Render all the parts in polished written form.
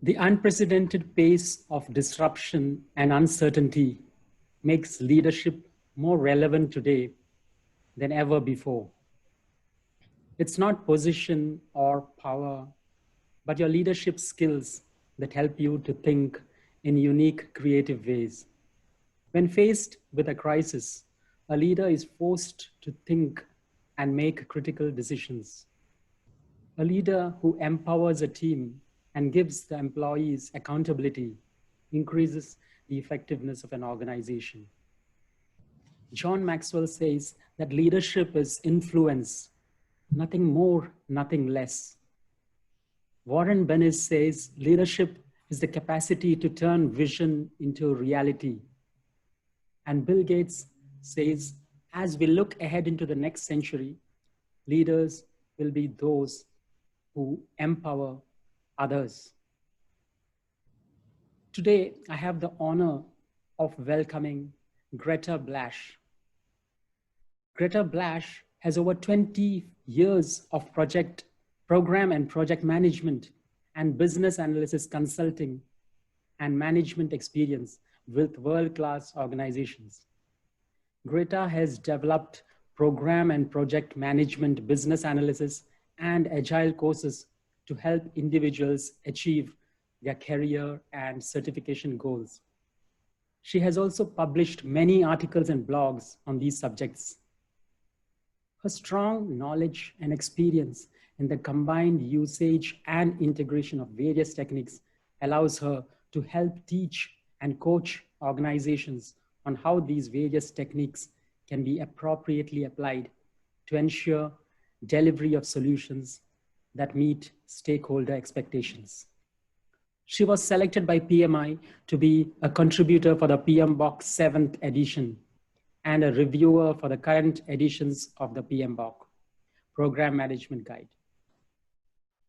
The unprecedented pace of disruption and uncertainty makes leadership more relevant today than ever before. It's not position or power, but your leadership skills that help you to think in unique, creative ways. When faced with a crisis, a leader is forced to think and make critical decisions. A leader who empowers a team and gives the employees accountability increases the effectiveness of an organization. John Maxwell says that leadership is influence, nothing more, nothing less. Warren Bennis says leadership is the capacity to turn vision into reality. And Bill Gates says, as we look ahead into the next century, leaders will be those who empower others. Today, I have the honor of welcoming Greta Blash. Greta Blash has over 20 years of program and project management and business analysis consulting and management experience with world-class organizations. Greta has developed program and project management, business analysis, and agile courses to help individuals achieve their career and certification goals. She has also published many articles and blogs on these subjects. Her strong knowledge and experience in the combined usage and integration of various techniques allows her to help teach and coach organizations on how these various techniques can be appropriately applied to ensure delivery of solutions that meet stakeholder expectations. She was selected by PMI to be a contributor for the PMBOK 7th edition and a reviewer for the current editions of the PMBOK, Program Management Guide,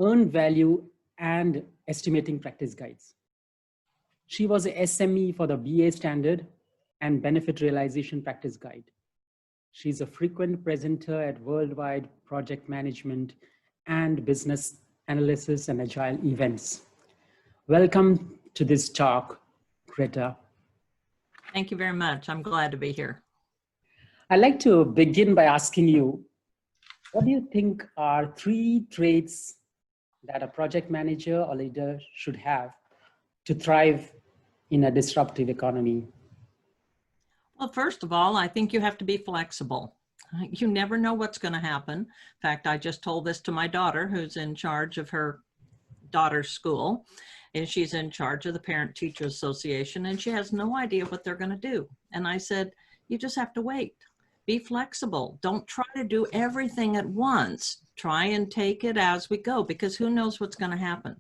Earned Value and Estimating Practice Guides. She was a SME for the BA Standard and Benefit Realization Practice Guide. She's a frequent presenter at worldwide project management and business analysis and agile events. Welcome to this talk, Greta. Thank you very much. I'm glad to be here. I'd like to begin by asking you, what do you think are 3 traits that a project manager or leader should have to thrive in a disruptive economy? Well, first of all, I think you have to be flexible. You never know what's going to happen. In fact, I just told this to my daughter, who's in charge of her daughter's school, and she's in charge of the Parent-Teacher Association, and she has no idea what they're going to do. And I said, you just have to wait. Be flexible. Don't try to do everything at once. Try and take it as we go, because who knows what's going to happen.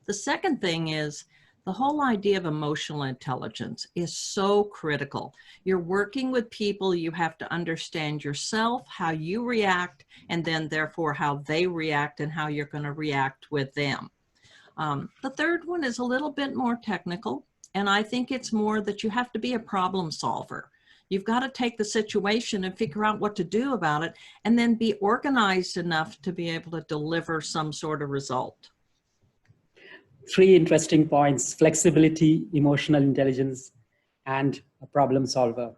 The second thing is the whole idea of emotional intelligence is so critical. You're working with people, you have to understand yourself, how you react, and then therefore how they react and how you're going to react with them. The third one is a little bit more technical, and I think it's more that you have to be a problem solver. You've got to take the situation and figure out what to do about it, and then be organized enough to be able to deliver some sort of result. 3 interesting points: flexibility, emotional intelligence, and a problem solver.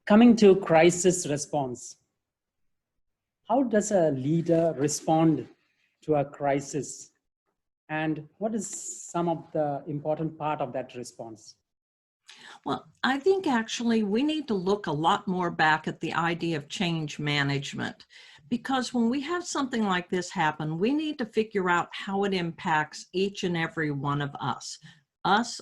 Coming to crisis response, how does a leader respond to a crisis? And what is some of the important part of that response? Well, I think actually we need to look a lot more back at the idea of change management, because when we have something like this happen, we need to figure out how it impacts each and every one of us,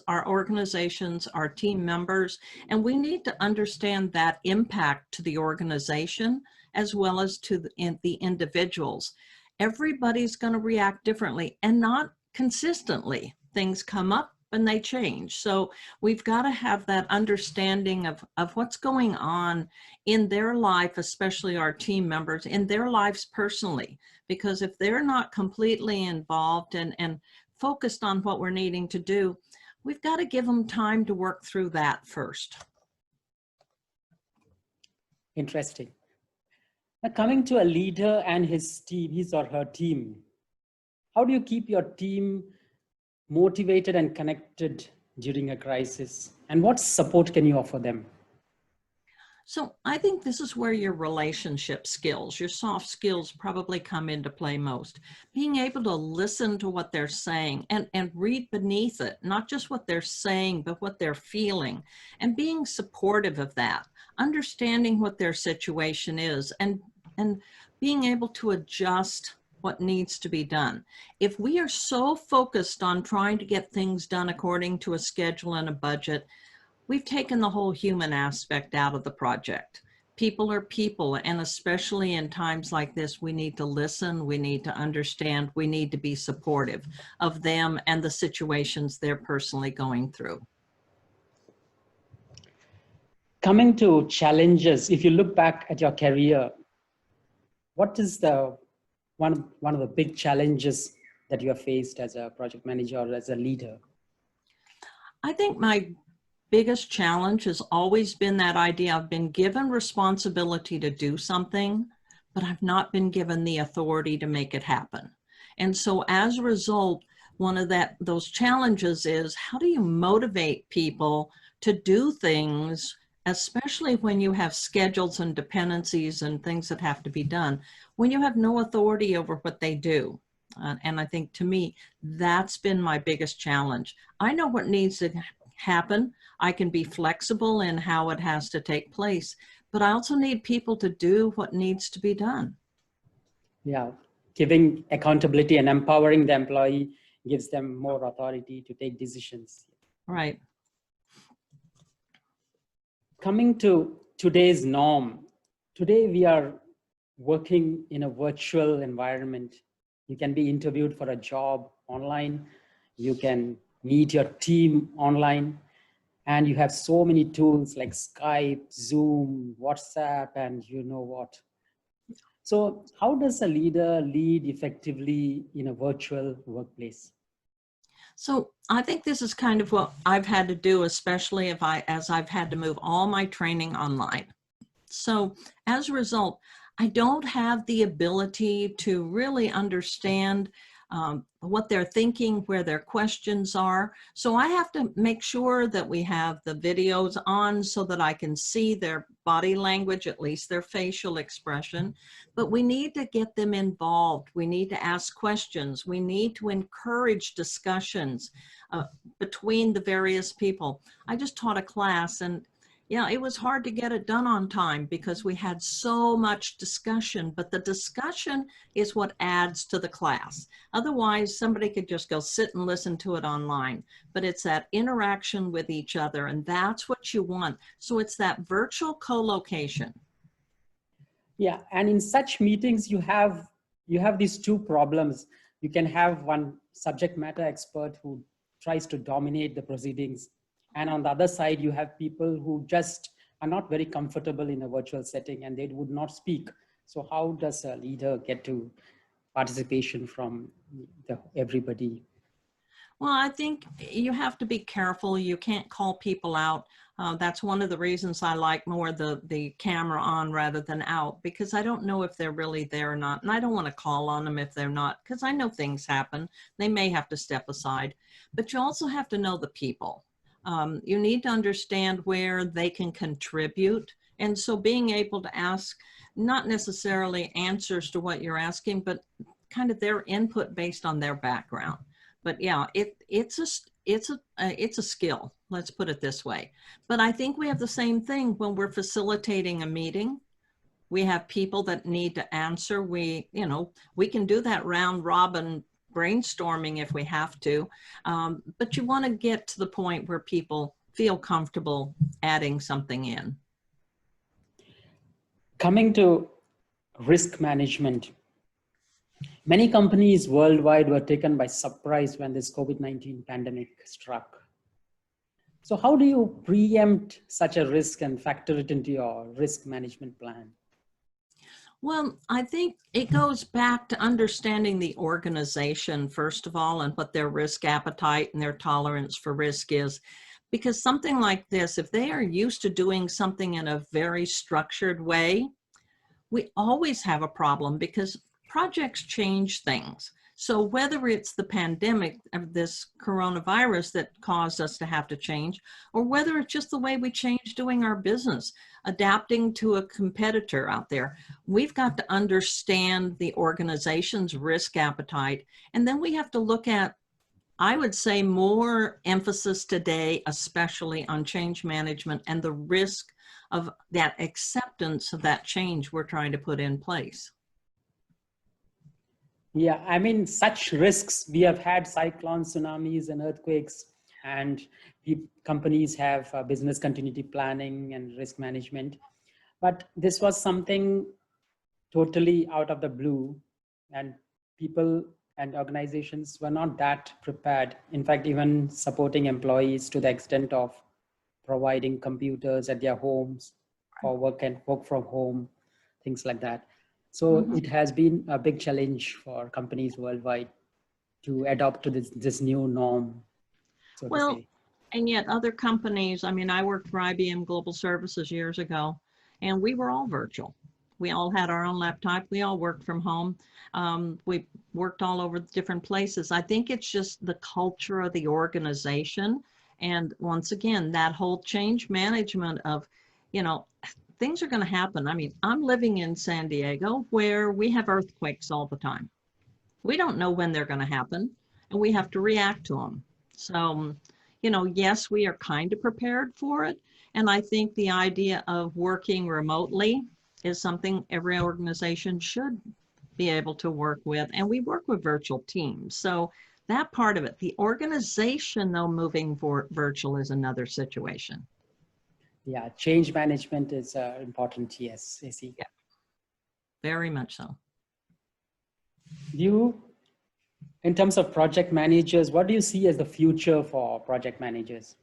our organizations, our team members, and we need to understand that impact to the organization as well as to the individuals. Everybody's going to react differently and not consistently. Things come up and they change. So we've got to have that understanding of what's going on in their life, especially our team members, in their lives personally, because if they're not completely involved and focused on what we're needing to do, we've got to give them time to work through that first. Interesting. Now, coming to a leader and his team, his or her team, how do you keep your team motivated and connected during a crisis? And what support can you offer them? So I think this is where your relationship skills, your soft skills probably come into play most. Being able to listen to what they're saying and read beneath it, not just what they're saying, but what they're feeling, and being supportive of that, understanding what their situation is, and being able to adjust what needs to be done. If we are so focused on trying to get things done according to a schedule and a budget, we've taken the whole human aspect out of the project. People are people, and especially in times like this, we need to listen, we need to understand, we need to be supportive of them and the situations they're personally going through. Coming to challenges, if you look back at your career, what is the one of the big challenges that you have faced as a project manager or as a leader? I think my biggest challenge has always been that idea. I've been given responsibility to do something, but I've not been given the authority to make it happen. And so as a result, one of those challenges is, how do you motivate people to do things, especially when you have schedules and dependencies and things that have to be done, when you have no authority over what they do? And I think, to me, that's been my biggest challenge. I know what needs to happen. I can be flexible in how it has to take place, but I also need people to do what needs to be done. Yeah, giving accountability and empowering the employee gives them more authority to take decisions. Right. Coming to today's norm, today we are working in a virtual environment. You can be interviewed for a job online. You can meet your team online. And you have so many tools like Skype, Zoom, WhatsApp, and you know what. So how does a leader lead effectively in a virtual workplace? So I think this is kind of what I've had to do, especially as I've had to move all my training online. So as a result, I don't have the ability to really understand what they're thinking, where their questions are. So I have to make sure that we have the videos on so that I can see their body language, at least their facial expression. But we need to get them involved. We need to ask questions. We need to encourage discussions between the various people. I just taught a class, and yeah, it was hard to get it done on time because we had so much discussion, but the discussion is what adds to the class. Otherwise, somebody could just go sit and listen to it online, but it's that interaction with each other, and that's what you want. So it's that virtual co-location. Yeah, and in such meetings, you have these two problems. You can have one subject matter expert who tries to dominate the proceedings. And on the other side, you have people who just are not very comfortable in a virtual setting and they would not speak. So how does a leader get to participation from everybody? Well, I think you have to be careful. You can't call people out. That's one of the reasons I like more the camera on rather than out, because I don't know if they're really there or not. And I don't want to call on them if they're not, because I know things happen. They may have to step aside, but you also have to know the people. You need to understand where they can contribute. And so being able to ask, not necessarily answers to what you're asking, but kind of their input based on their background. But yeah, it's a skill, let's put it this way. But I think we have the same thing when we're facilitating a meeting. We have people that need to answer. We can do that round robin brainstorming if we have to, but you want to get to the point where people feel comfortable adding something in. Coming to risk management, many companies worldwide were taken by surprise when this COVID-19 pandemic struck. So how do you preempt such a risk and factor it into your risk management plan? Well, I think it goes back to understanding the organization, first of all, and what their risk appetite and their tolerance for risk is. Because something like this, if they are used to doing something in a very structured way, we always have a problem because projects change things. So whether it's the pandemic of this coronavirus that caused us to have to change, or whether it's just the way we change doing our business, adapting to a competitor out there, we've got to understand the organization's risk appetite. And then we have to look at, I would say, more emphasis today, especially on change management and the risk of that acceptance of that change we're trying to put in place. Yeah, I mean, such risks, we have had cyclones, tsunamis, and earthquakes, and companies have business continuity planning and risk management. But this was something totally out of the blue, and people and organizations were not that prepared. In fact, even supporting employees to the extent of providing computers at their homes for work and work from home, things like that. So it has been a big challenge for companies worldwide to adopt to this new norm, so to say. And yet other companies, I mean, I worked for IBM Global Services years ago, and we were all virtual. We all had our own laptop. We all worked from home. We worked all over different places. I think it's just the culture of the organization. And once again, that whole change management of, you know, things are going to happen. I mean, I'm living in San Diego where we have earthquakes all the time. We don't know when they're going to happen, and we have to react to them. So, you know, yes, we are kind of prepared for it. And I think the idea of working remotely is something every organization should be able to work with. And we work with virtual teams. So that part of it, the organization though, moving for virtual is another situation. Yeah, change management is important, yes, AC. Yeah, very much so. In terms of project managers, what do you see as the future for project managers?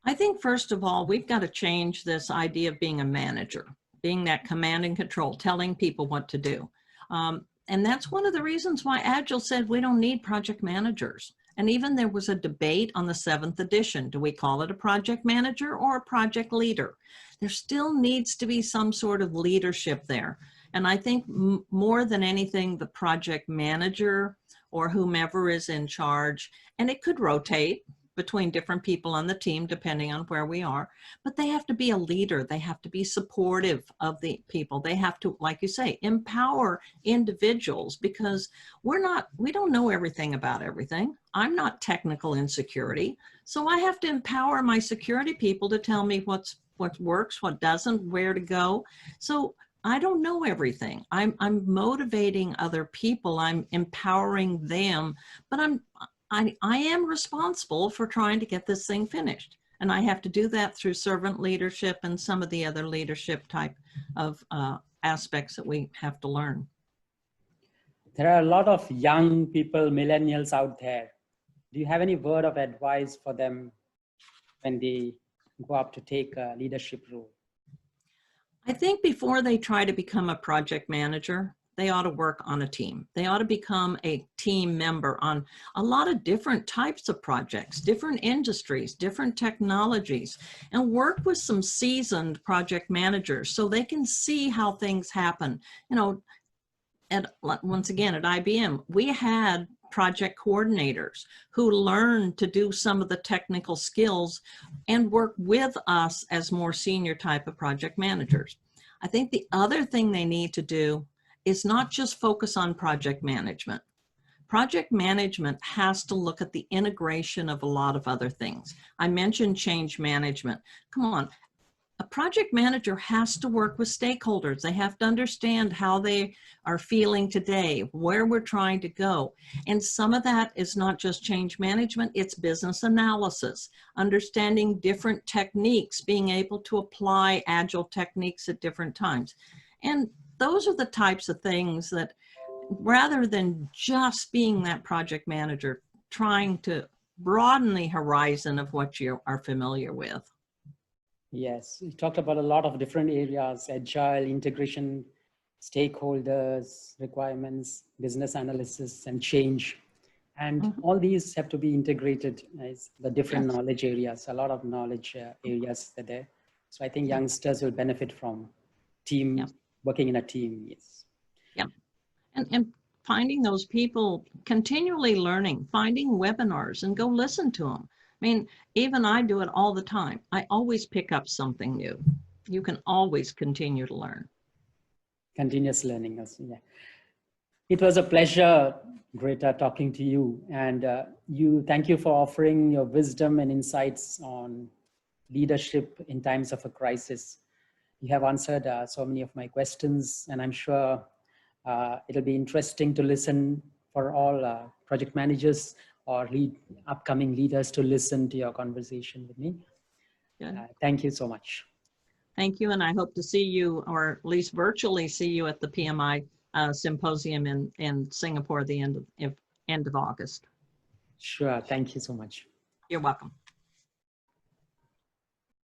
I think first of all, we've got to change this idea of being a manager, being that command and control, telling people what to do. And that's one of the reasons why Agile said we don't need project managers. And even there was a debate on the 7th edition. Do we call it a project manager or a project leader? There still needs to be some sort of leadership there. And I think more than anything, the project manager or whomever is in charge, and it could rotate between different people on the team, depending on where we are, but they have to be a leader. They have to be supportive of the people. They have to, like you say, empower individuals, because we don't know everything about everything. I'm not technical in security. So I have to empower my security people to tell me what works, what doesn't, where to go. So I don't know everything. I'm motivating other people. I'm empowering them, but I am responsible for trying to get this thing finished. And I have to do that through servant leadership and some of the other leadership type of aspects that we have to learn. There are a lot of young people, millennials out there. Do you have any word of advice for them when they go up to take a leadership role? I think before they try to become a project manager, they ought to work on a team. They ought to become a team member on a lot of different types of projects, different industries, different technologies, and work with some seasoned project managers so they can see how things happen. You know, once again, at IBM, we had project coordinators who learned to do some of the technical skills and work with us as more senior type of project managers. I think the other thing they need to do is not just focus on project management. Project management has to look at the integration of a lot of other things. I mentioned change management. Come on, a project manager has to work with stakeholders. They have to understand how they are feeling today, where we're trying to go. And some of that is not just change management, it's business analysis, understanding different techniques, being able to apply agile techniques at different times. And those are the types of things that, rather than just being that project manager, trying to broaden the horizon of what you are familiar with. Yes, we talked about a lot of different areas: agile, integration, stakeholders, requirements, business analysis, and change. And all these have to be integrated as the different knowledge areas, a lot of knowledge areas are there. So I think youngsters will benefit from team working in a team. Yes. Yeah. And finding those people, continually learning, finding webinars and go listen to them. I mean, even I do it all the time. I always pick up something new. You can always continue to learn. Continuous learning also, yeah. It was a pleasure, Greta, talking to you. And thank you for offering your wisdom and insights on leadership in times of a crisis. You have answered so many of my questions, and I'm sure it'll be interesting to listen for all project managers or upcoming leaders to listen to your conversation with me. Thank you so much. Thank you, and I hope to see you, or at least virtually see you, at the PMI symposium in Singapore at the end of August. Sure. Thank you so much. You're welcome.